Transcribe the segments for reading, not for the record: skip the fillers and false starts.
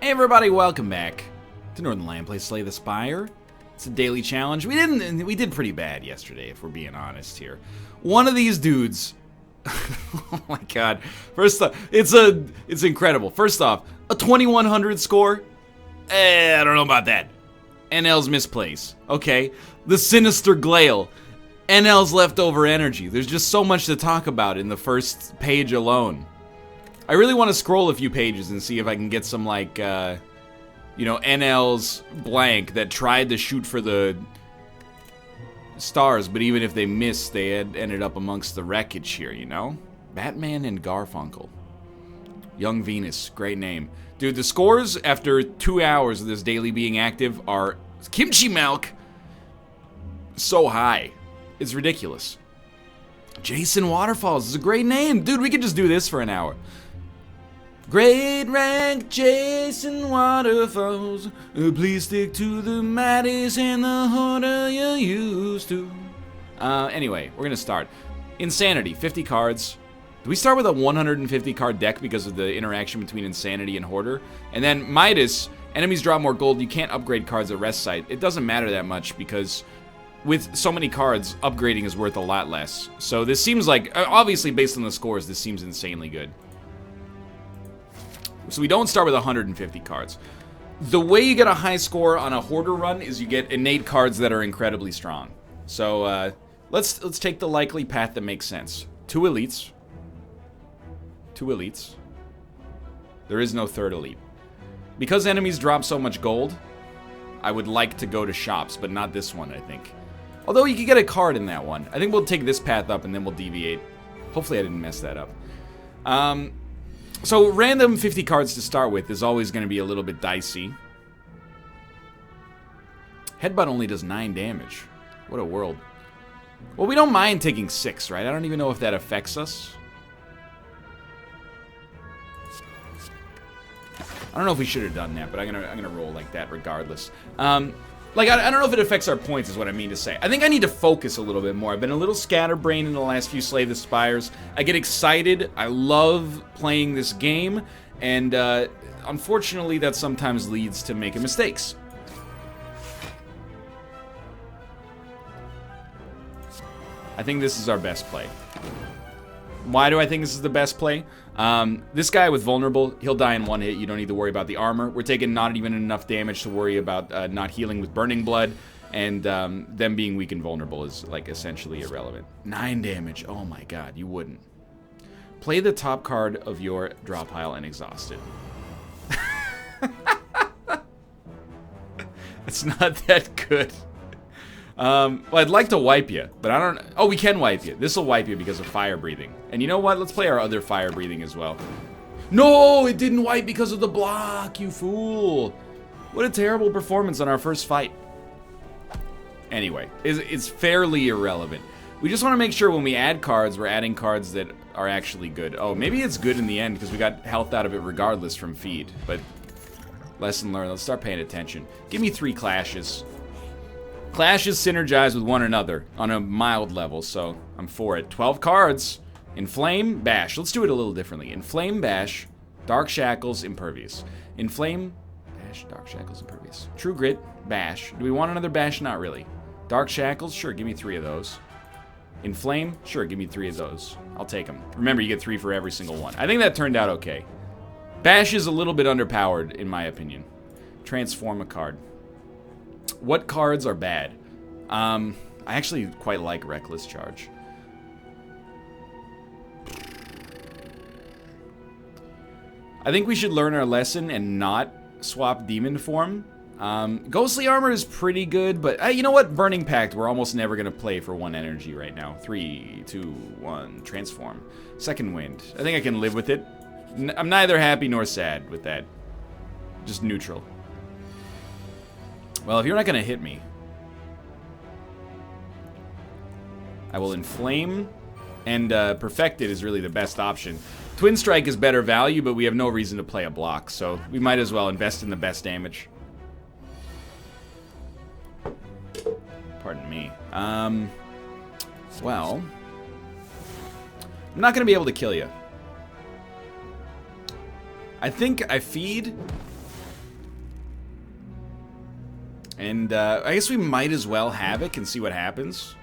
Hey everybody, welcome back to Northernlion play Slay the Spire. It's a daily challenge. We did pretty bad yesterday, if we're being honest here. One of these dudes, oh my god. First off, it's incredible. First off, a 2100 score? I don't know about that. NL's misplays. Okay. The Sinister Glail. NL's leftover energy. There's just so much to talk about in the first page alone. I really want to scroll a few pages and see if I can get some, like, you know, NL's blank that tried to shoot for the stars, but even if they missed, they had ended up amongst the wreckage here, you know? Batman and Garfunkel. Young Venus, great name. Dude, the scores after 2 hours of this daily being active are kimchi milk so high. It's ridiculous. Jason Waterfalls is a great name. Dude, we could just do this for an hour. Great rank Jason Waterfalls, please stick to the Maddies and the harder you used to. Anyway, we're gonna start. Insanity, 50 cards. Do we start with a 150 card deck because of the interaction between Insanity and Hoarder? And then Midas, enemies draw more gold, you can't upgrade cards at rest site. It doesn't matter that much because with so many cards, upgrading is worth a lot less. So this seems like, obviously based on the scores, this seems insanely good. So we don't start with 150 cards. The way you get a high score on a Hoarder run is you get innate cards that are incredibly strong. So let's take the likely path that makes sense. Two elites. There is no third elite. Because enemies drop so much gold, I would like to go to shops, but not this one, I think. Although you could get a card in that one. I think we'll take this path up and then we'll deviate. Hopefully I didn't mess that up. So random 50 cards to start with is always going to be a little bit dicey. Headbutt only does 9 damage. What a world. Well, we don't mind taking 6, right? I don't even know if that affects us. I don't know if we should have done that, but I'm gonna roll like that regardless. Like, I don't know if it affects our points is what I mean to say. I think I need to focus a little bit more. I've been a little scatterbrained in the last few Slay the Spires. I get excited. I love playing this game. And unfortunately, that sometimes leads to making mistakes. I think this is our best play. Why do I think this is the best play? This guy with vulnerable, he'll die in one hit. You don't need to worry about the armor. We're taking not even enough damage to worry about not healing with burning blood, and them being weak and vulnerable is like essentially irrelevant. 9 damage. Oh my god, you wouldn't. Play the top card of your draw pile and exhaust it. It's not that good. Well, I'd like to wipe you, but I don't... Oh, we can wipe you. This will wipe you because of fire breathing. And you know what? Let's play our other fire breathing as well. No, it didn't wipe because of the block, you fool. What a terrible performance on our first fight. Anyway, it's fairly irrelevant. We just want to make sure when we add cards, we're adding cards that are actually good. Oh, maybe it's good in the end because we got health out of it regardless from feed. But lesson learned. Let's start paying attention. Give me 3 clashes. Clashes synergize with one another on a mild level, so I'm for it. 12 cards. Inflame, Bash. Let's do it a little differently. Inflame, Bash, Dark Shackles, Impervious. Inflame, Bash, Dark Shackles, Impervious. True Grit, Bash. Do we want another Bash? Not really. Dark Shackles? Sure, give me 3 of those. Inflame? Sure, give me 3 of those. I'll take them. Remember, you get 3 for every single one. I think that turned out okay. Bash is a little bit underpowered, in my opinion. Transform a card. What cards are bad? I actually quite like Reckless Charge. I think we should learn our lesson and not swap Demon Form. Ghostly Armor is pretty good, but you know what? Burning Pact, we're almost never going to play for 1 energy right now. 3, 2, 1, Transform. Second Wind. I think I can live with it. I'm neither happy nor sad with that. Just neutral. Well, if you're not going to hit me, I will Inflame, and Perfected is really the best option. Twin Strike is better value, but we have no reason to play a block, so we might as well invest in the best damage. Pardon me. Well, I'm not going to be able to kill you. I think I feed, And I guess we might as well Havoc and see what happens.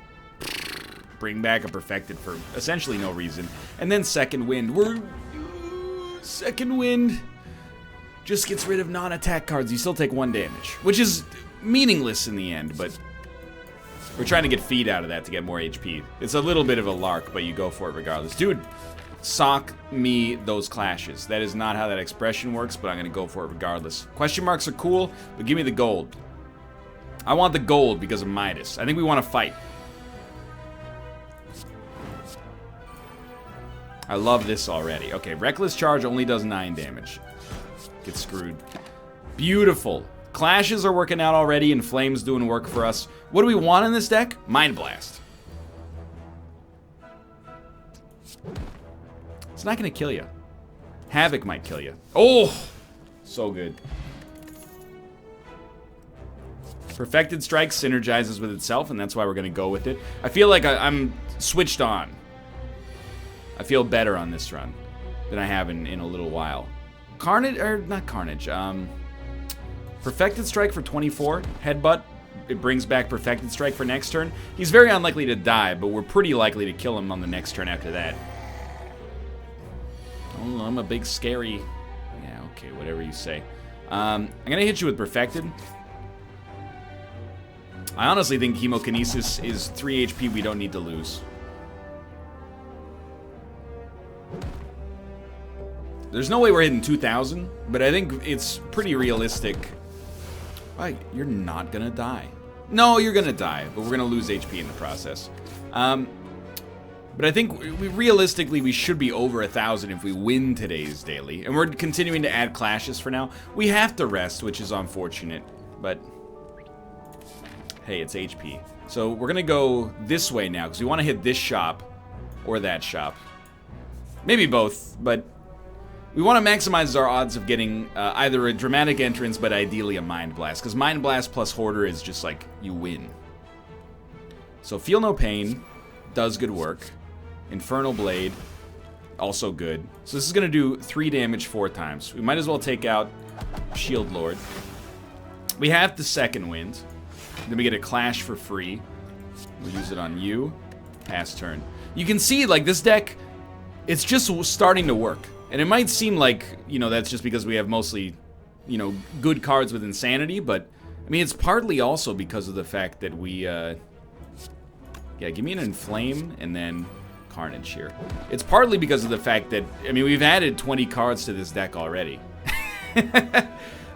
Bring back a Perfected for essentially no reason. And then Second Wind. Second Wind just gets rid of non-attack cards. You still take 1 damage, which is meaningless in the end, but we're trying to get feed out of that to get more HP. It's a little bit of a lark, but you go for it regardless. Dude, sock me those clashes. That is not how that expression works, but I'm going to go for it regardless. Question marks are cool, but give me the gold. I want the gold because of Midas. I think we want to fight. I love this already. Okay, Reckless Charge only does 9 damage. Get screwed. Beautiful. Clashes are working out already, and Flame's doing work for us. What do we want in this deck? Mind Blast. It's not going to kill you. Havoc might kill you. Oh! So good. Perfected Strike synergizes with itself, and that's why we're going to go with it. I feel like I'm switched on. I feel better on this run than I have in a little while. Carnage, or not Carnage, Perfected Strike for 24. Headbutt, it brings back Perfected Strike for next turn. He's very unlikely to die, but we're pretty likely to kill him on the next turn after that. Oh, I'm a big scary... Yeah, okay, whatever you say. I'm going to hit you with Perfected. I honestly think Chemokinesis is 3 HP we don't need to lose. There's no way we're hitting 2,000, but I think it's pretty realistic. You're not gonna die. No, you're gonna die, but we're gonna lose HP in the process. But I think realistically we should be over 1,000 if we win today's daily. And we're continuing to add clashes for now. We have to rest, which is unfortunate, but hey, it's HP. So we're gonna go this way now, because we want to hit this shop or that shop. Maybe both, but we want to maximize our odds of getting either a dramatic entrance, but ideally a Mind Blast. Because Mind Blast plus Hoarder is just like, you win. So Feel No Pain does good work. Infernal Blade, also good. So this is going to do 3 damage 4 times. We might as well take out Shield Lord. We have the Second Wind. Then we get a Clash for free. We'll use it on you. Pass turn. You can see, like, this deck, it's just starting to work. And it might seem like, you know, that's just because we have mostly, you know, good cards with Insanity, but, I mean, it's partly also because of the fact that we, yeah, give me an Inflame and then Carnage here. It's partly because of the fact that, I mean, we've added 20 cards to this deck already.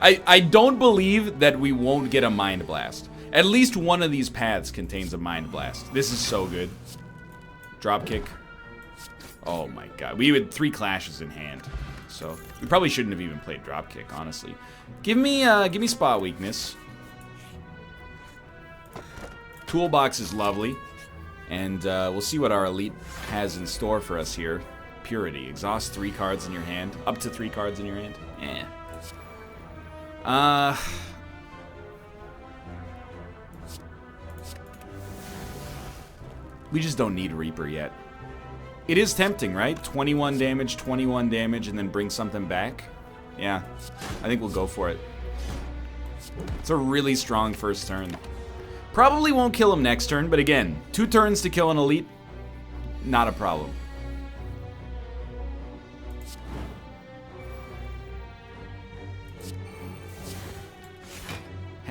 I don't believe that we won't get a Mind Blast. At least one of these paths contains a Mind Blast. This is so good. Dropkick. Oh my god. We had 3 clashes in hand. So we probably shouldn't have even played Dropkick, honestly. Give me Spot Weakness. Toolbox is lovely. And we'll see what our Elite has in store for us here. Purity. Exhaust 3 cards in your hand. Up to 3 cards in your hand. We just don't need Reaper yet. It is tempting, right? 21 damage, and then bring something back. Yeah, I think we'll go for it. It's a really strong first turn. Probably won't kill him next turn, but again, 2 turns to kill an Elite, not a problem.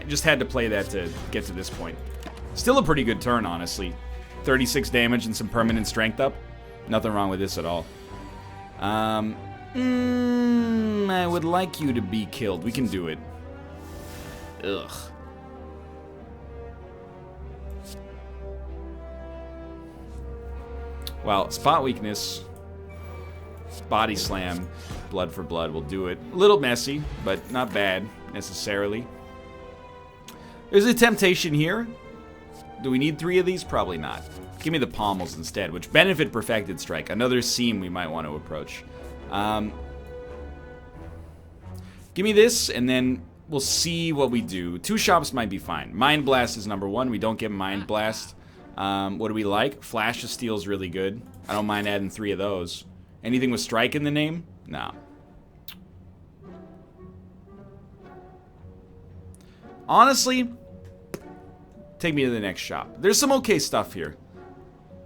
Just had to play that to get to this point. Still a pretty good turn, honestly. 36 damage and some permanent strength up. Nothing wrong with this at all. I would like you to be killed. We can do it. Ugh. Well, Spot Weakness, Body Slam, Blood for Blood will do it. A little messy, but not bad, necessarily. There's a temptation here. Do we need 3 of these? Probably not. Give me the Pommels instead, which benefit Perfected Strike. Another seam we might want to approach. Give me this, and then we'll see what we do. 2 shops might be fine. Mind Blast is number 1. We don't get Mind Blast. What do we like? Flash of Steel is really good. I don't mind adding 3 of those. Anything with Strike in the name? No. Honestly, Take me to the next shop. There's some okay stuff here.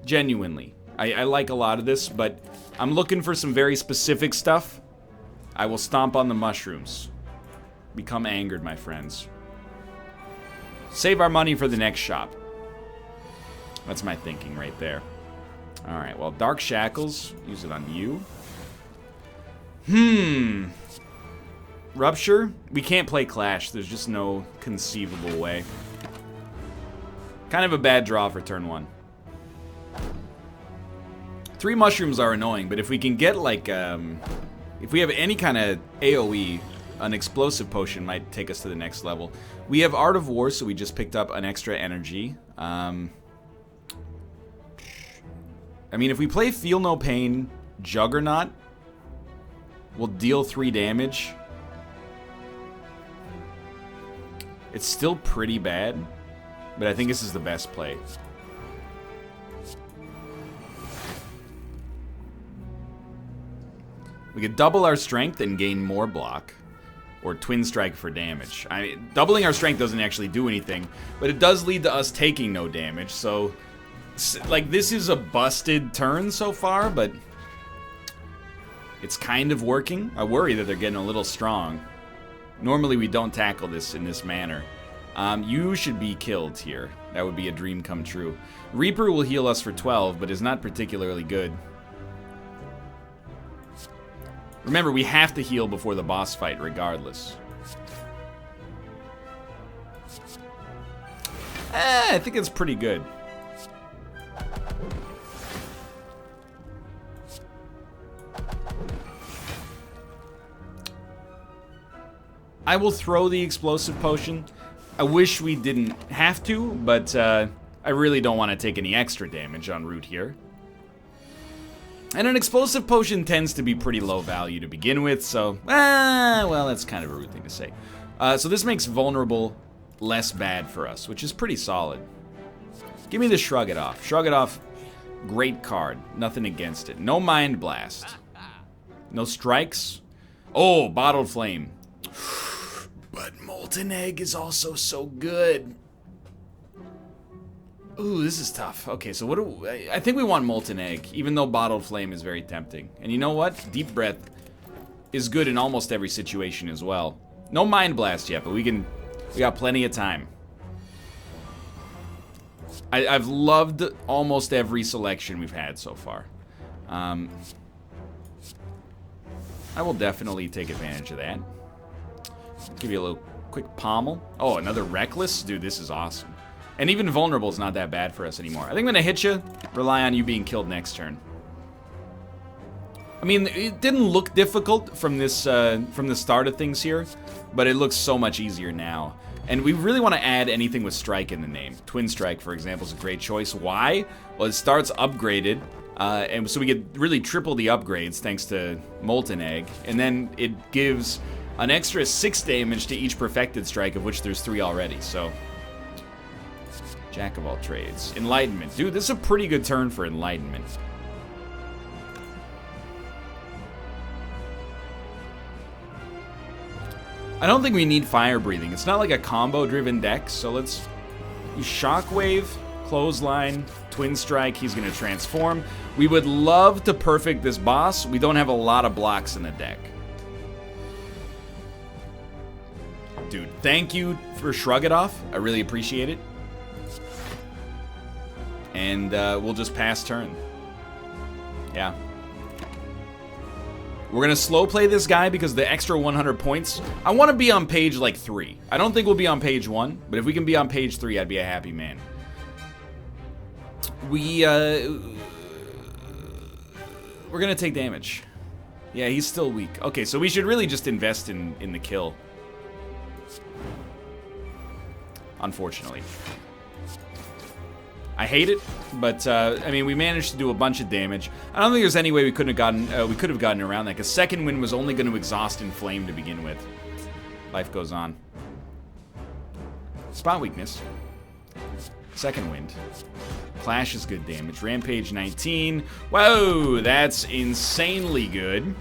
Genuinely. I like a lot of this, but I'm looking for some very specific stuff. I will stomp on the mushrooms. Become angered, my friends. Save our money for the next shop. That's my thinking right there. Alright, well, Dark Shackles. Use it on you. Rupture? We can't play Clash. There's just no conceivable way. Kind of a bad draw for turn 1. 3 mushrooms are annoying, but if we can get, like, if we have any kind of AoE, an explosive potion might take us to the next level. We have Art of War, so we just picked up an extra energy. I mean, if we play Feel No Pain, Juggernaut, we'll deal 3 damage. It's still pretty bad, but I think this is the best play. We could double our strength and gain more block. Or Twin Strike for damage. I mean, doubling our strength doesn't actually do anything, but it does lead to us taking no damage, so... Like, this is a busted turn so far, but... it's kind of working. I worry that they're getting a little strong. Normally we don't tackle this in this manner. You should be killed here. That would be a dream come true. Reaper will heal us for 12, but is not particularly good. Remember, we have to heal before the boss fight regardless. I think it's pretty good. I will throw the explosive potion. I wish we didn't have to, but I really don't want to take any extra damage en route here. And an explosive potion tends to be pretty low value to begin with, so, well, that's kind of a rude thing to say. So this makes vulnerable less bad for us, which is pretty solid. Give me the Shrug It Off. Shrug It Off, great card. Nothing against it. No Mind Blast. No strikes. Oh, Bottled Flame. But Molten Egg is also so good. Ooh, this is tough. Okay, so what do I think we want Molten Egg, even though Bottled Flame is very tempting. And you know what? Deep Breath is good in almost every situation as well. No Mind Blast yet, but we got plenty of time. I've loved almost every selection we've had so far. I will definitely take advantage of that. Give you a little quick pommel. Oh, another Reckless? Dude, this is awesome. And even Vulnerable is not that bad for us anymore. I think I'm going to hit you, rely on you being killed next turn. I mean, it didn't look difficult from this from the start of things here, but it looks so much easier now. And we really want to add anything with Strike in the name. Twin Strike, for example, is a great choice. Why? Well, it starts upgraded, and so we get really triple the upgrades thanks to Molten Egg, and then it gives an extra 6 damage to each Perfected Strike, of which there's 3 already, so... Jack of all trades. Enlightenment. Dude, this is a pretty good turn for Enlightenment. I don't think we need Fire Breathing. It's not like a combo-driven deck, so let's use Shockwave, Clothesline, Twin Strike. He's going to transform. We would love to perfect this boss. We don't have a lot of blocks in the deck. Dude, thank you for Shrug It Off. I really appreciate it. And we'll just pass turn. Yeah. We're going to slow play this guy because the extra 100 points... I want to be on page, like, 3. I don't think we'll be on page 1, but if we can be on page 3, I'd be a happy man. We're going to take damage. Yeah, he's still weak. Okay, so we should really just invest in the kill. Unfortunately. I hate it, but I mean, we managed to do a bunch of damage. I don't think there's any way we could have gotten around that, because second wind was only going to exhaust and flame to begin with. Life goes on. Spot weakness. Second wind. Clash is good damage. Rampage 19. Whoa, that's insanely good.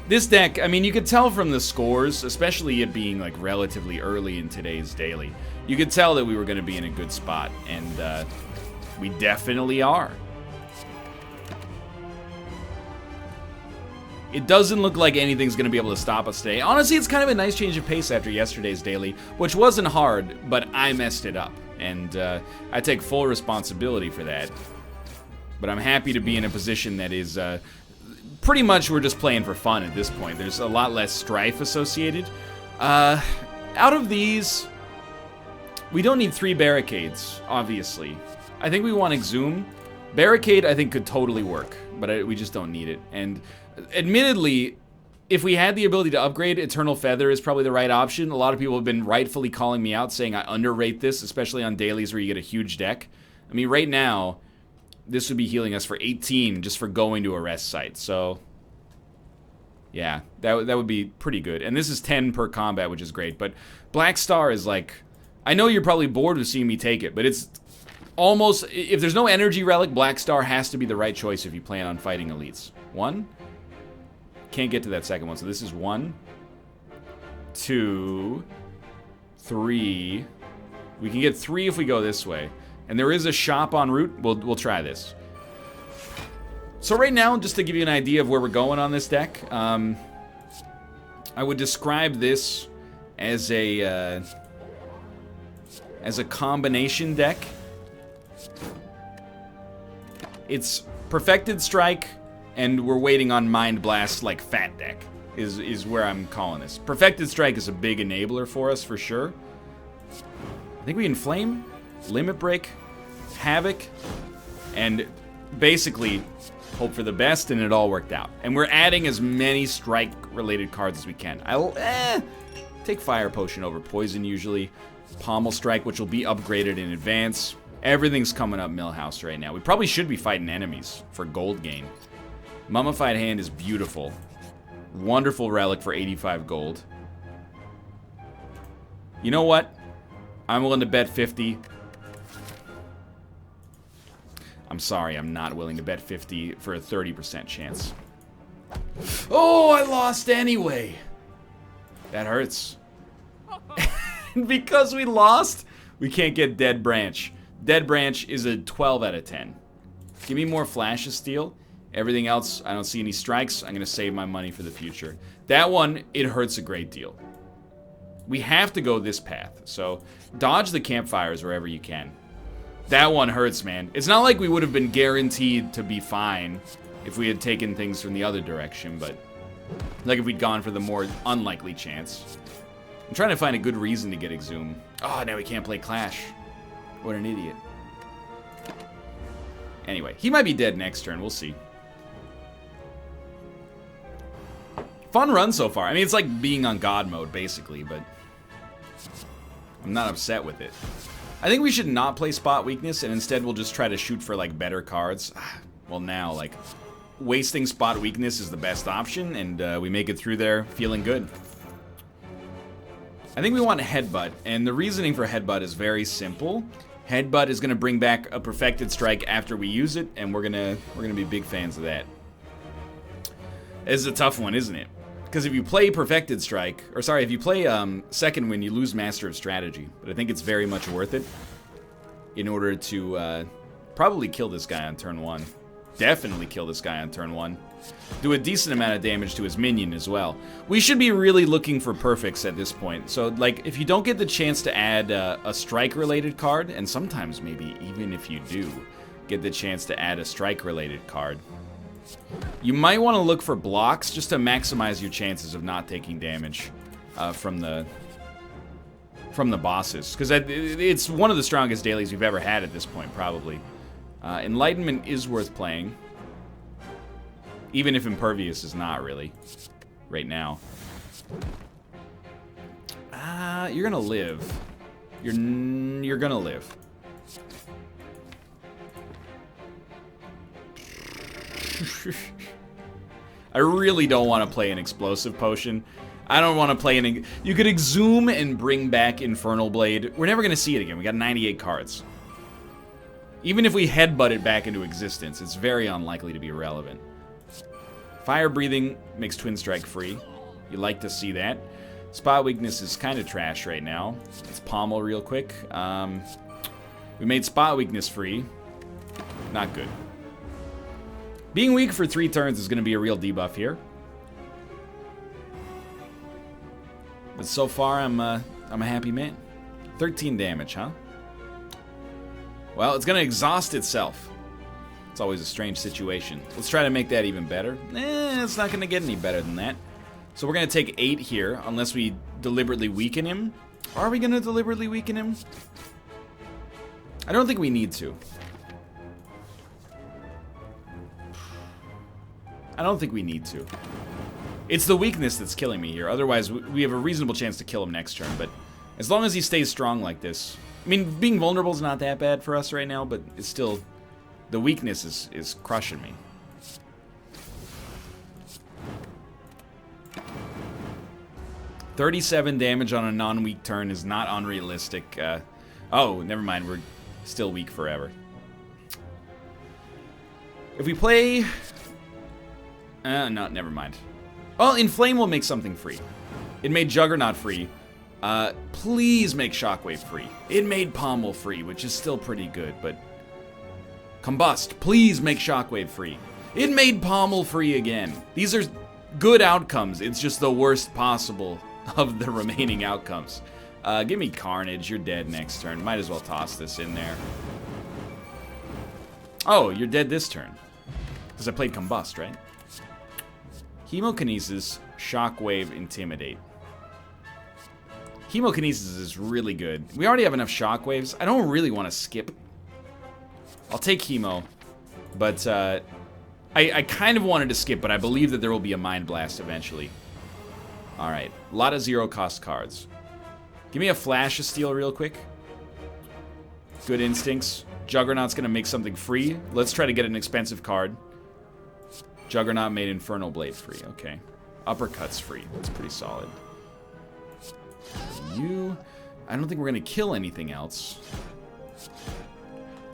This deck, I mean, you could tell from the scores, especially it being like relatively early in today's daily, you could tell that we were going to be in a good spot, and we definitely are. It doesn't look like anything's going to be able to stop us today. Honestly, it's kind of a nice change of pace after yesterday's daily, which wasn't hard, but I messed it up. And I take full responsibility for that. But I'm happy to be in a position that is pretty much we're just playing for fun at this point. There's a lot less strife associated. Out of these, we don't need 3 barricades, obviously. I think we want Exhume. Barricade, I think, could totally work, but we just don't need it. And admittedly, if we had the ability to upgrade, Eternal Feather is probably the right option. A lot of people have been rightfully calling me out, saying I underrate this, especially on dailies where you get a huge deck. I mean, right now, this would be healing us for 18 just for going to a rest site. So, yeah, that would be pretty good. And this is 10 per combat, which is great. But Black Star is like, I know you're probably bored with seeing me take it, but it's almost, if there's no energy relic, Black Star has to be the right choice if you plan on fighting elites. 1. Can't get to that second one, so this is 1, 2, 3. We can get 3 if we go this way. And there is a shop en route. We'll try this. So right now, just to give you an idea of where we're going on this deck, I would describe this as a combination deck. It's Perfected Strike, and we're waiting on Mind Blast like Fat Deck, is where I'm calling this. Perfected Strike is a big enabler for us, for sure. I think we can Flame, Limit Break, Havoc, and basically hope for the best, and it all worked out. And we're adding as many strike-related cards as we can. I'll take Fire Potion over Poison usually. Pommel Strike, which will be upgraded in advance. Everything's coming up Millhouse right now. We probably should be fighting enemies for gold gain. Mummified Hand is beautiful. Wonderful relic for 85 gold. You know what? I'm willing to bet 50. I'm sorry, I'm not willing to bet 50 for a 30% chance. Oh, I lost anyway. That hurts. Because we lost, we can't get Dead Branch. Dead Branch is a 12 out of 10. Give me more Flash of Steel. Everything else, I don't see any strikes. I'm going to save my money for the future. That one, it hurts a great deal. We have to go this path. So, dodge the campfires wherever you can. That one hurts, man. It's not like we would have been guaranteed to be fine if we had taken things from the other direction, but like if we'd gone for the more unlikely chance. I'm trying to find a good reason to get Exhume. Oh, now we can't play Clash. What an idiot. Anyway, he might be dead next turn. We'll see. Fun run so far. I mean, it's like being on God mode, basically, but I'm not upset with it. I think we should not play Spot Weakness, and instead we'll just try to shoot for, like, better cards. Well, now, like, wasting Spot Weakness is the best option, and we make it through there feeling good. I think we want Headbutt, and the reasoning for Headbutt is very simple. Headbutt is going to bring back a Perfected Strike after we use it, and we're gonna be big fans of that. This is a tough one, isn't it? Because if you play Perfected Strike, or sorry, if you play Second Wind, you lose Master of Strategy. But I think it's very much worth it in order to probably kill this guy on turn 1. Definitely kill this guy on turn 1. Do a decent amount of damage to his minion as well. We should be really looking for perfects at this point. So, like, if you don't get the chance to add a strike-related card, and sometimes maybe even if you do get the chance to add a strike-related card, you might want to look for blocks just to maximize your chances of not taking damage from the bosses. Because it's one of the strongest dailies we've ever had at this point, probably. Enlightenment is worth playing. Even if Impervious is not, really. Right now. You're gonna live. You're gonna live. I really don't want to play an Explosive Potion. I don't want to play an... You could Exhume and bring back Infernal Blade. We're never going to see it again. We got 98 cards. Even if we headbutt it back into existence, it's very unlikely to be relevant. Fire breathing makes Twin Strike free. You like to see that. Spot weakness is kind of trash right now. Let's pommel real quick. We made spot weakness free. Not good. Being weak for 3 turns is going to be a real debuff here. But so far, I'm a happy man. 13 damage, huh? Well, it's going to exhaust itself. It's always a strange situation. Let's try to make that even better. It's not going to get any better than that. So we're going to take 8 here, unless we deliberately weaken him. Are we going to deliberately weaken him? I don't think we need to. I don't think we need to. It's the weakness that's killing me here. Otherwise, we have a reasonable chance to kill him next turn. But as long as he stays strong like this... I mean, being vulnerable is not that bad for us right now, but it's still... The weakness is crushing me. $37 damage on a non-weak turn is not unrealistic. Oh, never mind. We're still weak forever. If we play... no, never mind. Oh, Inflame will make something free. It made Juggernaut free. Please make Shockwave free. It made Pommel free, which is still pretty good, but... Combust, please make Shockwave free. It made Pommel free again. These are good outcomes. It's just the worst possible of the remaining outcomes. Give me Carnage. You're dead next turn. Might as well toss this in there. Oh, you're dead this turn. Because I played Combust, right? Hemokinesis, Shockwave, Intimidate. Hemokinesis is really good. We already have enough Shockwaves. I don't really want to skip. I'll take Hemo. But I kind of wanted to skip, but I believe that there will be a Mind Blast eventually. Alright. A lot of 0-cost cards. Give me a Flash of Steel real quick. Good Instincts. Juggernaut's going to make something free. Let's try to get an expensive card. Juggernaut made Infernal Blade free. Okay. Uppercut's free. That's pretty solid. You... I don't think we're going to kill anything else.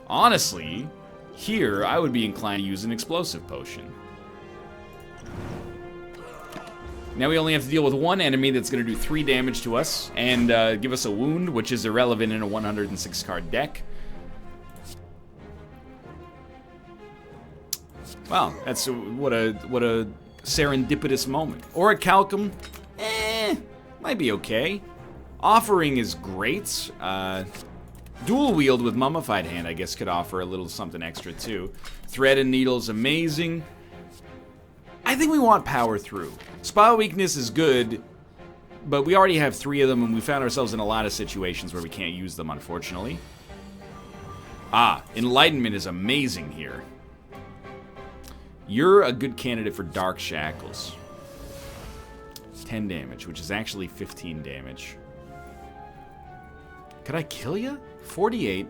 Honestly, here, I would be inclined to use an Explosive Potion. Now we only have to deal with one enemy that's going to do 3 damage to us and give us a wound, which is irrelevant in a 106-card deck. Wow, that's what a serendipitous moment. Or a Calcum, might be okay. Offering is great. Dual Wield with Mummified Hand, I guess, could offer a little something extra too. Thread and Needle's amazing. I think we want Power Through. Spot Weakness is good, but we already have 3 of them, and we found ourselves in a lot of situations where we can't use them, unfortunately. Enlightenment is amazing here. You're a good candidate for Dark Shackles. 10 damage, which is actually 15 damage. Could I kill you? 48,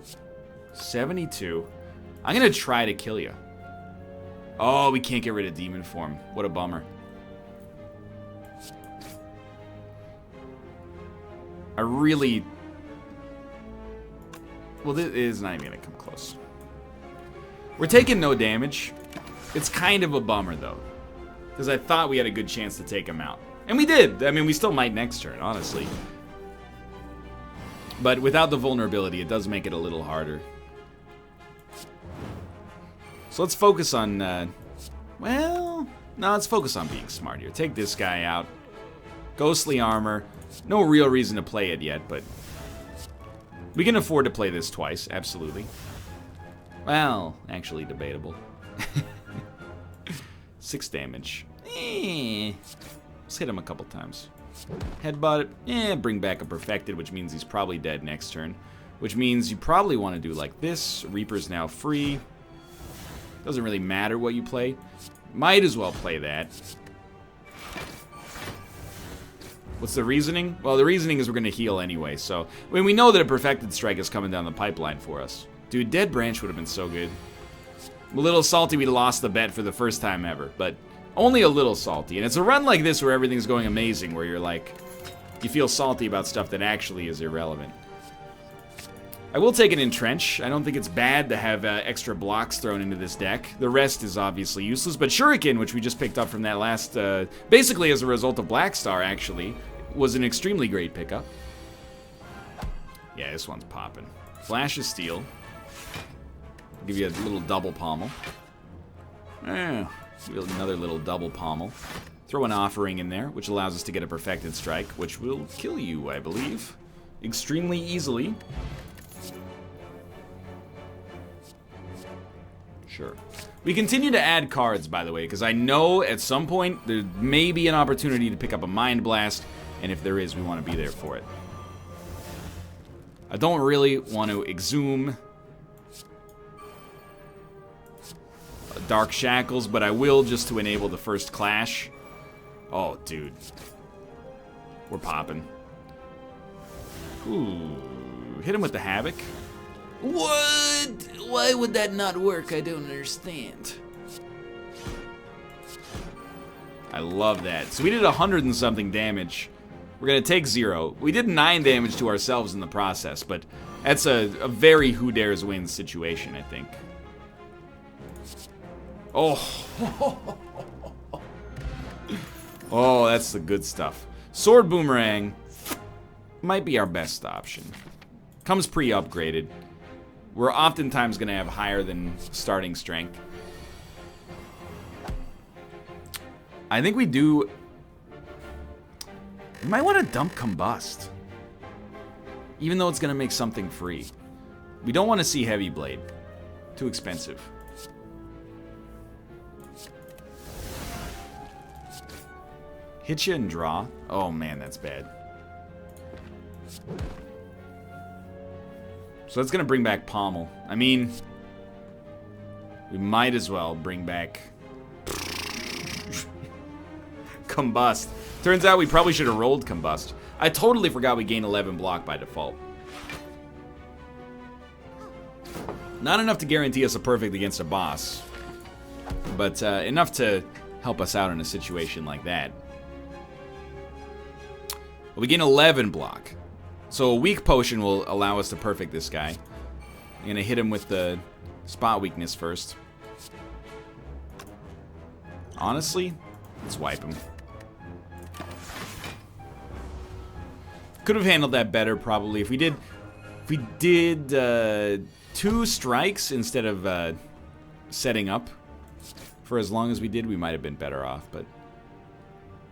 72. I'm gonna try to kill you. Oh, we can't get rid of Demon Form. What a bummer. I really... Well, this is not even gonna come close. We're taking no damage. It's kind of a bummer, though. Because I thought we had a good chance to take him out. And we did. I mean, we still might next turn, honestly. But without the vulnerability, it does make it a little harder. So let's focus on, well, no, let's focus on being smart here. Take this guy out. Ghostly Armor. No real reason to play it yet, but we can afford to play this twice, absolutely. Well, actually debatable. 6 damage. Let's hit him a couple times. Headbutt, bring back a Perfected, which means he's probably dead next turn. Which means you probably want to do like this. Reaper's now free. Doesn't really matter what you play. Might as well play that. What's the reasoning? Well, the reasoning is we're going to heal anyway, so... I mean, we know that a Perfected Strike is coming down the pipeline for us. Dude, Dead Branch would have been so good. I'm a little salty we lost the bet for the first time ever, but only a little salty. And it's a run like this where everything's going amazing, where you're like... You feel salty about stuff that actually is irrelevant. I will take an Entrench. I don't think it's bad to have extra blocks thrown into this deck. The rest is obviously useless, but Shuriken, which we just picked up from that last, basically as a result of Black Star, actually, was an extremely great pickup. Yeah, this one's popping. Flash of Steel. Give you a little double pommel. Another little double pommel. Throw an Offering in there, which allows us to get a Perfected Strike, which will kill you, I believe, extremely easily. Sure. We continue to add cards, by the way, because I know at some point there may be an opportunity to pick up a Mind Blast, and if there is, we want to be there for it. I don't really want to exhume Dark Shackles, but I will just to enable the first Clash. Oh, dude. We're popping. Ooh. Hit him with the Havoc. What? Why would that not work? I don't understand. I love that. So we did 100 and something damage. We're gonna take 0. We did 9 damage to ourselves in the process, but that's a very who dares wins situation, I think. Oh. Oh, that's the good stuff. Sword Boomerang might be our best option. Comes pre-upgraded. We're oftentimes going to have higher than starting strength. I think we do... We might want to dump Combust. Even though it's going to make something free. We don't want to see Heavy Blade. Too expensive. Hit you and draw. Oh man, that's bad. So that's gonna bring back Pommel. I mean, we might as well bring back Combust. Turns out we probably should have rolled Combust. I totally forgot we gain 11 block by default. Not enough to guarantee us a perfect against a boss, but enough to help us out in a situation like that. Well, we gain 11 block. So a weak potion will allow us to perfect this guy. I'm gonna hit him with the spot weakness first. Honestly, let's wipe him. Could have handled that better probably. If we did 2 strikes instead of setting up for as long as we did, we might have been better off, but...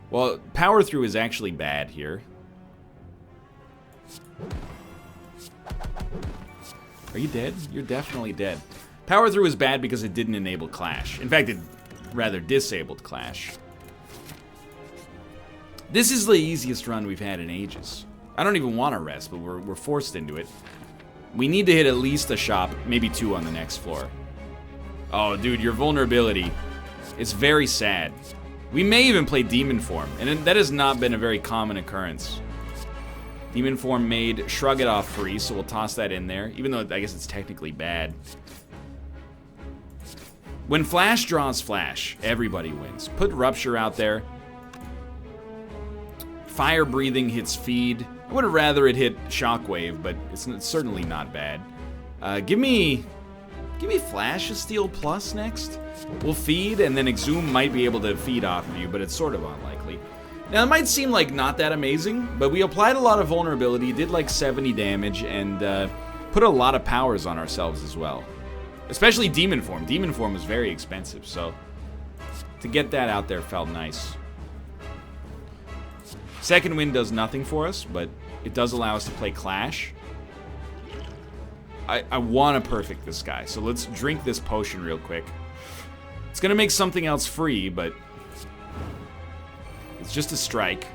Well, power through is actually bad here. Are you dead? You're definitely dead. Power through is bad because it didn't enable Clash. In fact, it rather disabled Clash. This is the easiest run we've had in ages. I don't even want to rest, but we're forced into it. We need to hit at least a shop, maybe 2 on the next floor. Oh, dude, your vulnerability. It's very sad. We may even play Demon Form, and that has not been a very common occurrence. Demon Form made Shrug It Off free, so we'll toss that in there, even though I guess it's technically bad. When Flash draws Flash, everybody wins. Put Rupture out there. Fire Breathing hits Feed. I would have rather it hit Shockwave, but it's certainly not bad. Give me Flash of Steel Plus next. We'll feed, and then Exhume might be able to feed off of you, but it's sort of unlikely. Now, it might seem like not that amazing, but we applied a lot of vulnerability, did like 70 damage, and put a lot of powers on ourselves as well. Especially Demon Form. Demon Form was very expensive, so to get that out there felt nice. Second Wind does nothing for us, but it does allow us to play Clash. I want to perfect this guy, so let's drink this potion real quick. It's going to make something else free, but it's just a strike.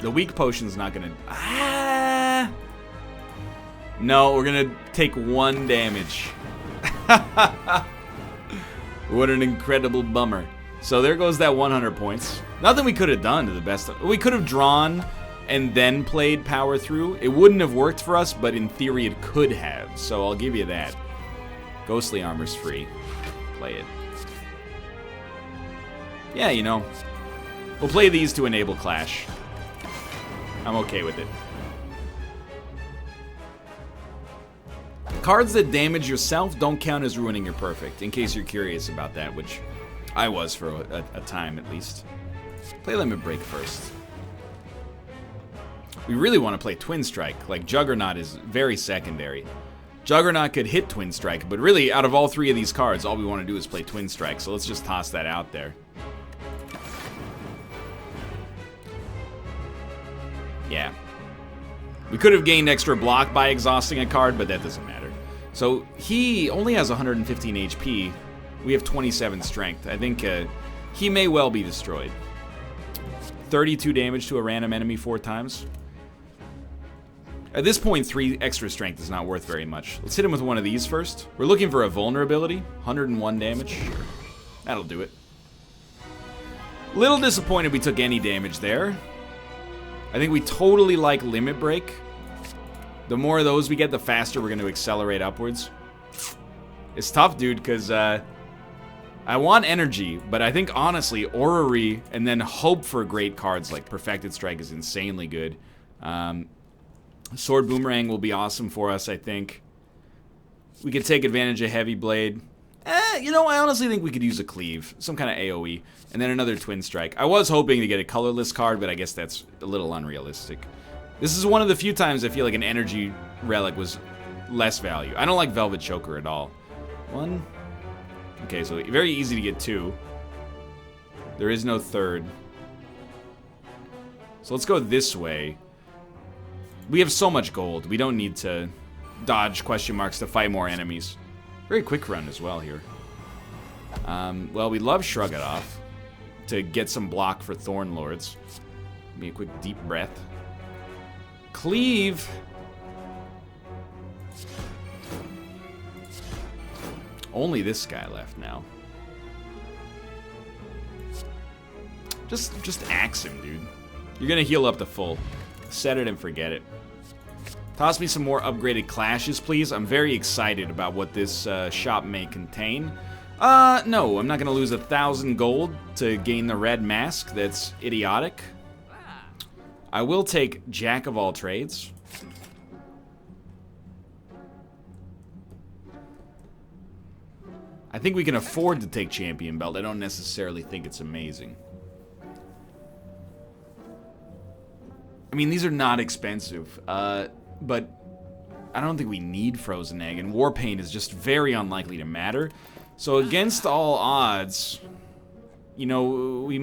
The weak potion's not going to... Ah! No, we're going to take 1 damage. What an incredible bummer. So there goes that 100 points. Nothing we could have done to the best of... We could have drawn and then played Power Through. It wouldn't have worked for us, but in theory it could have. So I'll give you that. Ghostly Armor's free. Play it. Yeah, you know. We'll play these to enable Clash. I'm okay with it. Cards that damage yourself don't count as ruining your perfect, in case you're curious about that, which I was for a time at least. Play Limit Break first. We really want to play Twin Strike. Like, Juggernaut is very secondary. Juggernaut could hit Twin Strike, but really, out of all three of these cards, all we want to do is play Twin Strike, so let's just toss that out there. Yeah. We could have gained extra block by exhausting a card, but that doesn't matter. So, he only has 115 HP. We have 27 strength. I think he may well be destroyed. 32 damage to a random enemy 4 times. At this point, 3 extra strength is not worth very much. Let's hit him with one of these first. We're looking for a vulnerability. 101 damage. That'll do it. Little disappointed we took any damage there. I think we totally like Limit Break. The more of those we get, the faster we're going to accelerate upwards. It's tough, dude, because I want energy, but I think, honestly, Orrery and then hope for great cards like Perfected Strike is insanely good. Sword Boomerang will be awesome for us, I think. We could take advantage of Heavy Blade. You know, I honestly think we could use a Cleave. Some kind of AoE. And then another Twin Strike. I was hoping to get a colorless card, but I guess that's a little unrealistic. This is one of the few times I feel like an energy relic was less value. I don't like Velvet Choker at all. 1. Okay, so very easy to get 2. There is no 3rd. So let's go this way. We have so much gold. We don't need to dodge question marks to fight more enemies. Very quick run as well here. Well, we love Shrug It Off to get some block for Thorn Lords. Give me a quick deep breath. Cleave. Only this guy left now. Just axe him, dude. You're gonna heal up to full. Set it and forget it. Toss me some more upgraded clashes, please. I'm very excited about what this shop may contain. No, I'm not gonna lose 1,000 gold to gain the red mask. That's idiotic. I will take Jack of all trades. I think we can afford to take Champion Belt. I don't necessarily think it's amazing. I mean, these are not expensive, but I don't think we need Frozen Egg, and Warpaint is just very unlikely to matter. So against all odds, you know, we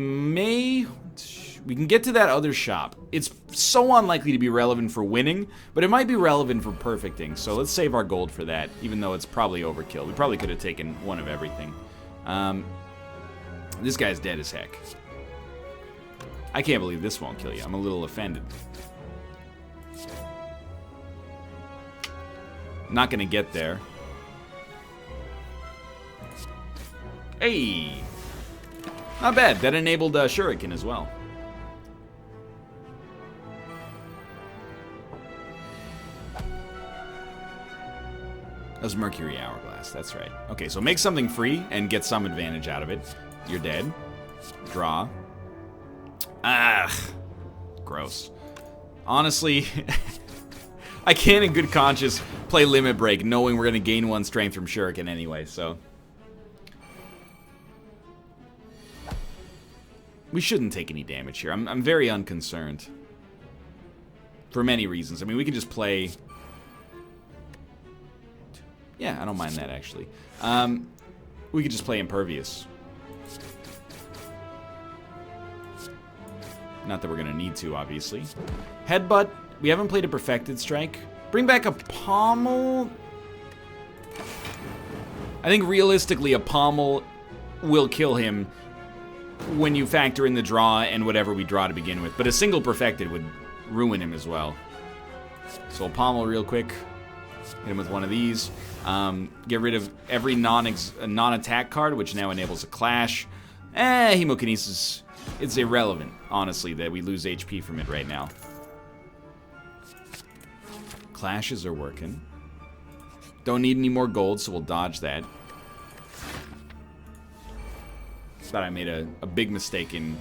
can get to that other shop. It's so unlikely to be relevant for winning, but it might be relevant for perfecting. So let's save our gold for that, even though it's probably overkill. We probably could have taken one of everything. This guy's dead as heck. I can't believe this won't kill you. I'm a little offended. Not gonna get there. Hey! Not bad. That enabled Shuriken as well. That was Mercury Hourglass. That's right. Okay, so make something free and get some advantage out of it. You're dead. Draw. Ah, gross. Honestly, I can't in good conscience play Limit Break knowing we're going to gain 1 strength from Shuriken anyway, so. We shouldn't take any damage here. I'm very unconcerned. For many reasons. I mean, we can just play... Yeah, I don't mind that, actually. We could just play Impervious. Not that we're going to need to, obviously. Headbutt. We haven't played a Perfected Strike. Bring back a Pommel. I think realistically a Pommel will kill him when you factor in the draw and whatever we draw to begin with. But a single Perfected would ruin him as well. So a Pommel real quick. Hit him with one of these. Get rid of every non-attack card, which now enables a Clash. Hemokinesis. It's irrelevant, honestly, that we lose HP from it right now. Clashes are working. Don't need any more gold, so we'll dodge that. Thought I made a big mistake in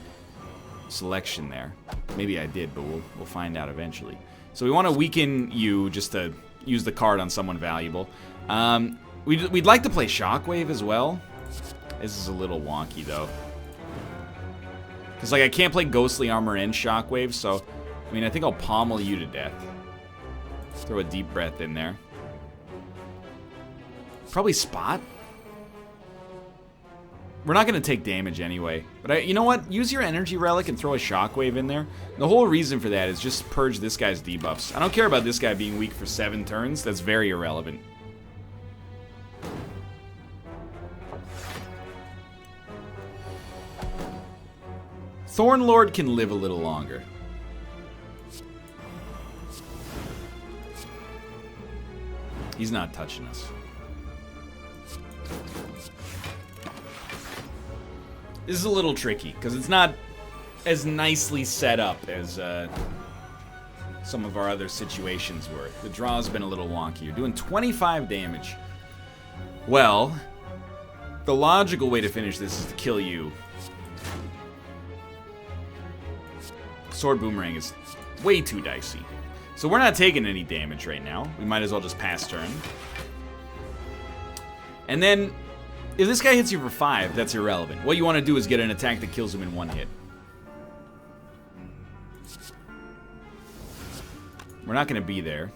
selection there. Maybe I did, but we'll find out eventually. So we want to weaken you just to, use the card on someone valuable. We'd like to play Shockwave as well. This is a little wonky, though. Because, like, I can't play Ghostly Armor and Shockwave, so... I mean, I think I'll pommel you to death. Throw a Deep Breath in there. Probably Spot. We're not going to take damage anyway. But you know what? Use your Energy Relic and throw a Shockwave in there. The whole reason for that is just purge this guy's debuffs. I don't care about this guy being weak for 7 turns. That's very irrelevant. Thornlord can live a little longer. He's not touching us. This is a little tricky, because it's not as nicely set up as some of our other situations were. The draw's been a little wonky. You're doing 25 damage. Well, the logical way to finish this is to kill you. Sword Boomerang is way too dicey. So we're not taking any damage right now. We might as well just pass turn. And then, if this guy hits you for 5, that's irrelevant. What you want to do is get an attack that kills him in 1 hit. We're not going to be there.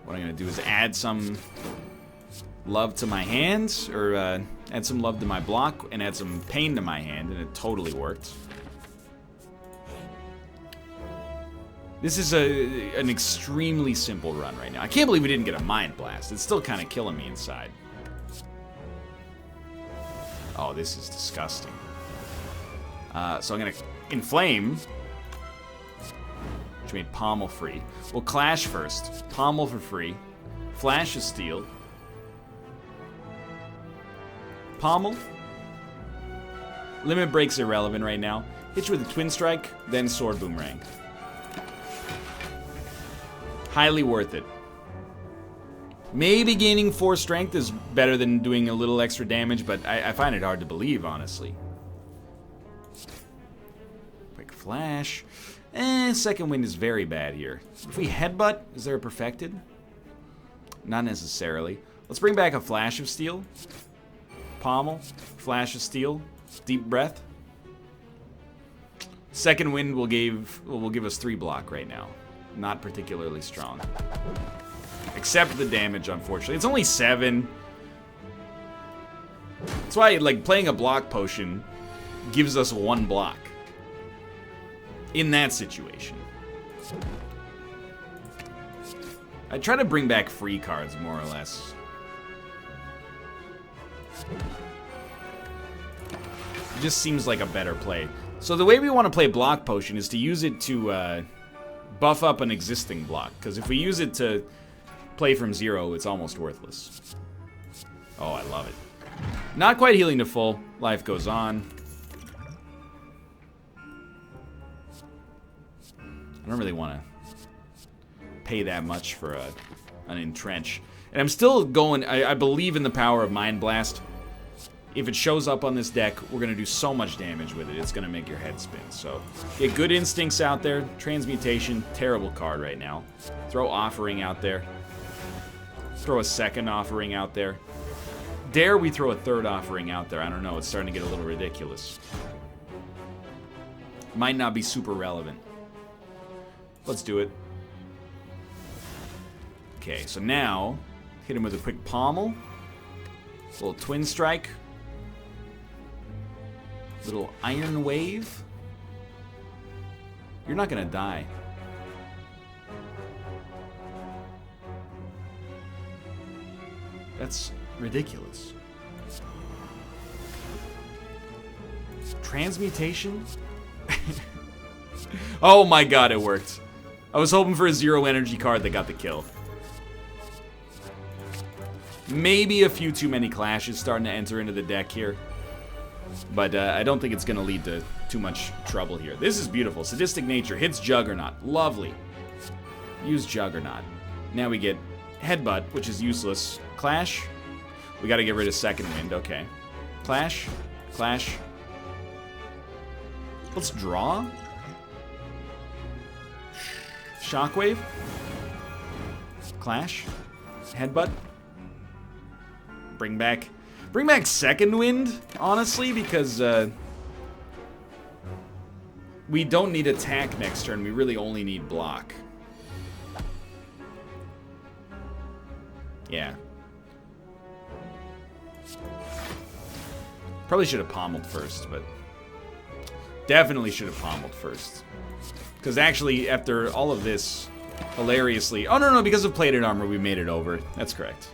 What I'm going to do is add some love to my hands, or add some love to my block, and add some pain to my hand, and it totally worked. This is an extremely simple run right now. I can't believe we didn't get a Mind Blast. It's still kind of killing me inside. Oh, this is disgusting. So I'm going to Inflame, which made Pommel free. We'll Clash first. Pommel for free. Flash of Steel. Pommel. Limit Break's irrelevant right now. Hit you with a Twin Strike, then Sword Boomerang. Highly worth it. Maybe gaining 4 strength is better than doing a little extra damage, but I find it hard to believe, honestly. Quick Flash. Second Wind is very bad here. If we Headbutt, is there a Perfected? Not necessarily. Let's bring back a Flash of Steel. Pommel. Flash of Steel. Deep Breath. Second Wind will give us 3 block right now. Not particularly strong. Except the damage, unfortunately. It's only 7. That's why, like, playing a block potion gives us 1 block. In that situation. I try to bring back free cards, more or less. It just seems like a better play. So the way we want to play block potion is to use it to, buff up an existing block, because if we use it to play from 0, it's almost worthless. Oh, I love it. Not quite healing to full. Life goes on. I don't really want to pay that much for an Entrench. And I'm still going, I believe in the power of Mind Blast. If it shows up on this deck, we're going to do so much damage with it, it's going to make your head spin. So, get good instincts out there. Transmutation, terrible card right now. Throw Offering out there. Throw a second Offering out there. Dare we throw a third Offering out there? I don't know, it's starting to get a little ridiculous. Might not be super relevant. Let's do it. Okay, so now, hit him with a quick Pommel. A little Twin Strike. Little Iron Wave. You're not gonna die. That's ridiculous. Transmutation? Oh my god, it worked. I was hoping for a 0 energy card that got the kill. Maybe a few too many clashes starting to enter into the deck here. But I don't think it's going to lead to too much trouble here. This is beautiful. Sadistic Nature hits Juggernaut. Lovely. Use Juggernaut. Now we get Headbutt, which is useless. Clash. We got to get rid of Second Wind. Okay. Clash. Clash. Let's draw. Shockwave. Clash. Headbutt. Bring back Second Wind, honestly, because we don't need attack next turn. We really only need block. Yeah. Probably should have pommeled first, but definitely should have pommeled first. Because actually, after all of this, hilariously... Oh, no, because of plated armor, we made it over. That's correct.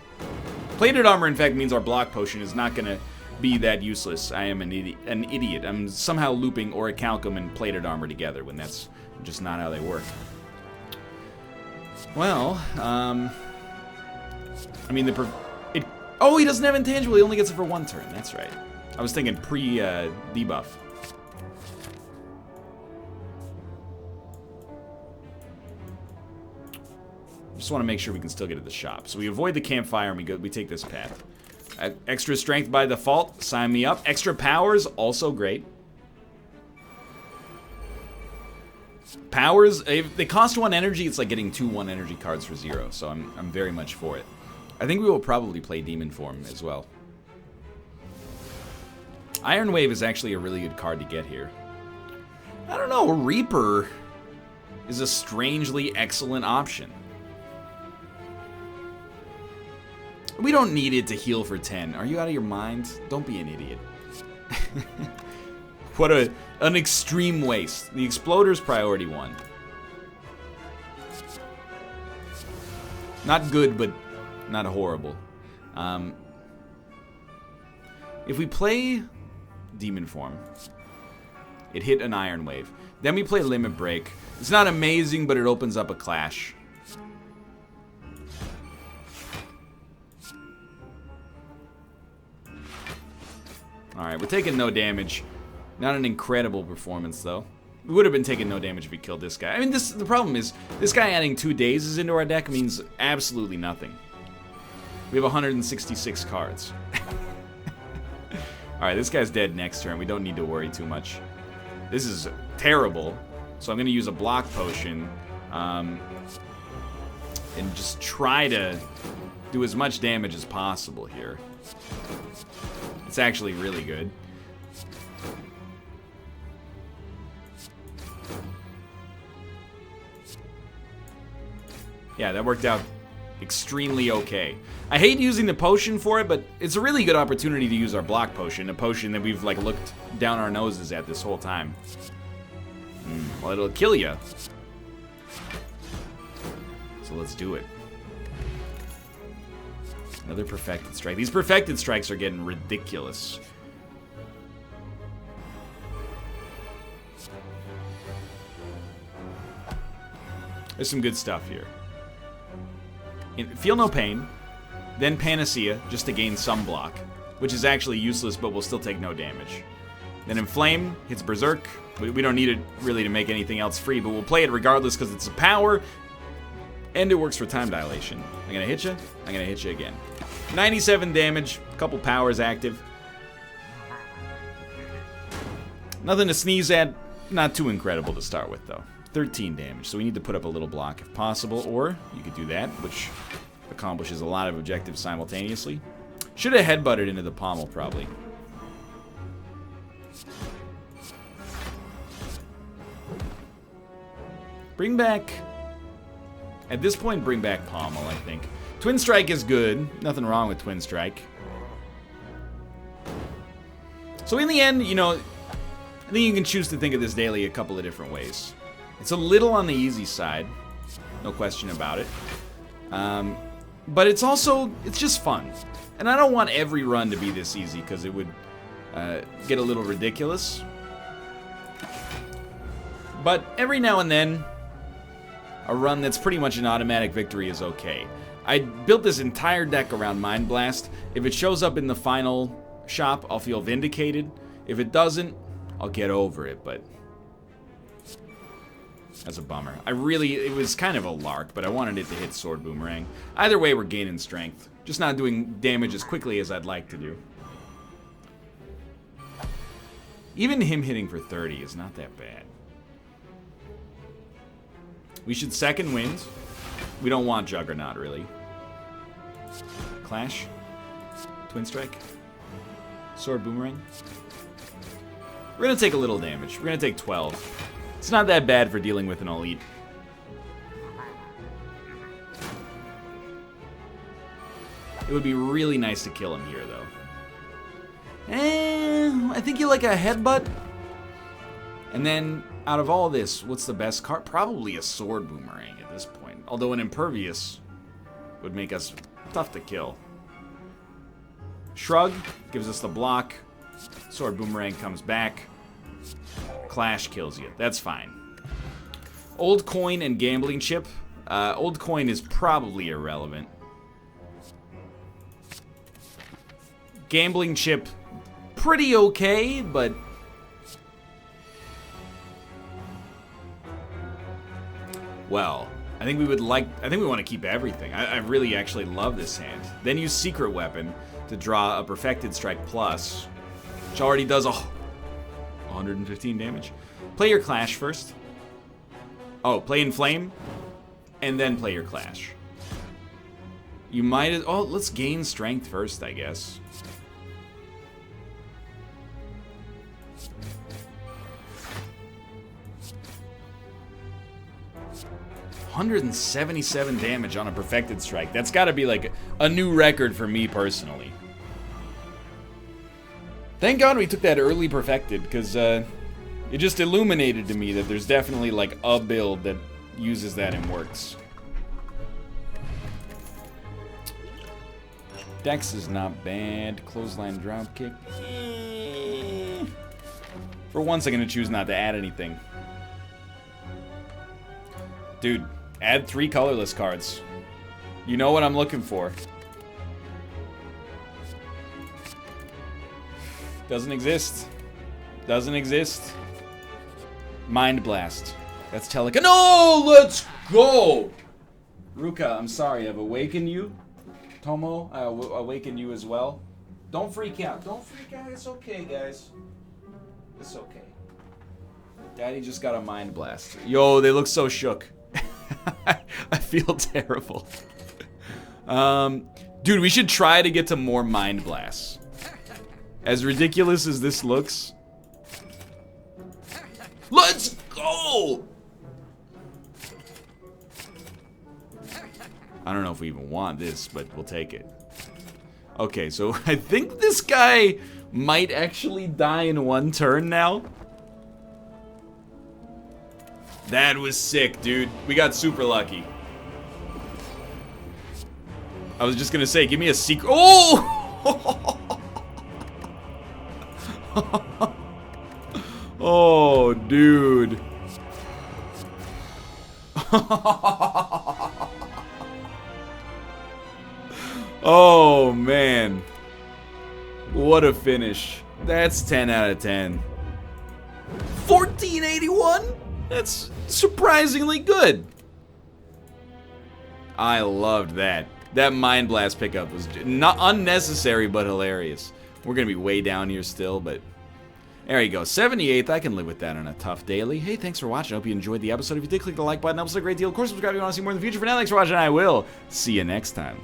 Plated armor, in fact, means our block potion is not going to be that useless. I am an idiot. I'm somehow looping Orichalcum and plated armor together when that's just not how they work. Well, I mean, oh, he doesn't have intangible. He only gets it for one turn. That's right. I was thinking pre-debuff. Just want to make sure we can still get to the shop. So we avoid the campfire and we take this path. Extra strength by default, sign me up. Extra powers, also great. Powers, if they cost 1 energy, it's like getting 2 1 energy cards for 0. So I'm very much for it. I think we will probably play Demon Form as well. Iron Wave is actually a really good card to get here. I don't know, Reaper is a strangely excellent option. We don't need it to heal for 10. Are you out of your mind? Don't be an idiot. What an extreme waste. The Exploder's priority 1. Not good, but not horrible. If we play Demon Form, it hit an Iron Wave. Then we play Limit Break. It's not amazing, but it opens up a Clash. Alright, we're taking no damage. Not an incredible performance, though. We would have been taking no damage if we killed this guy. I mean, the problem is, this guy adding 2 dazes into our deck means absolutely nothing. We have 166 cards. Alright, this guy's dead next turn. We don't need to worry too much. This is terrible. So I'm going to use a block potion. And just try to do as much damage as possible here. It's actually really good. Yeah, that worked out extremely okay. I hate using the potion for it, but it's a really good opportunity to use our block potion, a potion that we've like looked down our noses at this whole time. Well, it'll kill you. So let's do it. Another perfected strike. These perfected strikes are getting ridiculous. There's some good stuff here. Feel no pain, then Panacea, just to gain some block, which is actually useless, but will still take no damage. Then Inflame hits Berserk. We don't need it really to make anything else free, but we'll play it regardless because it's a power, and it works for time dilation. I'm gonna hit you. I'm gonna hit you again. 97 damage, a couple powers active. Nothing to sneeze at. Not too incredible to start with, though. 13 damage, so we need to put up a little block if possible, or you could do that, which accomplishes a lot of objectives simultaneously. Should have headbutted into the pommel, probably. Bring back... At this point, bring back pommel, I think. Twin Strike is good. Nothing wrong with Twin Strike. So in the end, you know, I think you can choose to think of this daily a couple of different ways. It's a little on the easy side, no question about it. But it's also, it's just fun. And I don't want every run to be this easy because it would get a little ridiculous. But every now and then, a run that's pretty much an automatic victory is okay. I built this entire deck around Mind Blast. If it shows up in the final shop, I'll feel vindicated. If it doesn't, I'll get over it, but that's a bummer. It was kind of a lark, but I wanted it to hit Sword Boomerang. Either way, we're gaining strength. Just not doing damage as quickly as I'd like to do. Even him hitting for 30 is not that bad. We should second wind. We don't want Juggernaut, really. Clash. Twin Strike. Sword Boomerang. We're going to take a little damage. We're going to take 12. It's not that bad for dealing with an elite. It would be really nice to kill him here, though. I think you like a headbutt. And then, out of all this, what's the best card? Probably a Sword Boomerang at this point. Although an Impervious would make us tough to kill. Shrug gives us the block. Sword Boomerang comes back. Clash kills you. That's fine. Old Coin and Gambling Chip. Old Coin is probably irrelevant. Gambling Chip, pretty okay, but... Well, I think we want to keep everything. I really actually love this hand. Then use Secret Weapon to draw a Perfected Strike Plus, which already does 115 damage. Play your Clash first. Oh, play Inflame, and then play your Clash. You might... Oh, let's gain Strength first, I guess. $177 damage on a Perfected Strike. That's got to be like a new record for me personally. Thank God we took that early Perfected, because it just illuminated to me that there's definitely like a build that uses that and works. Dex is not bad. Clothesline Dropkick. For once, I'm going to choose not to add anything. Dude, add 3 colorless cards. You know what I'm looking for. Doesn't exist. Doesn't exist. Mind Blast. That's Teleka. No! Let's go! Ruka, I'm sorry. I've awakened you. Tomo, I awaken you as well. Don't freak out. Don't freak out. It's okay, guys. It's okay. Daddy just got a Mind Blast. Yo, they look so shook. I feel terrible. Dude, we should try to get to more Mind Blasts. As ridiculous as this looks. Let's go! I don't know if we even want this, but we'll take it. Okay, so I think this guy might actually die in 1 turn now. That was sick, dude. We got super lucky. I was just gonna say, give me a secret. Oh! Oh, dude. Oh, man. What a finish. That's 10 out of 10. 1481? That's surprisingly good. I loved that. That Mind Blast pickup was not unnecessary, but hilarious. We're going to be way down here still, but there you go. 78th. I can live with that on a tough daily. Hey, thanks for watching. I hope you enjoyed the episode. If you did, click the like button. That was a great deal. Of course, subscribe if you want to see more in the future. For now, thanks for watching. I will see you next time.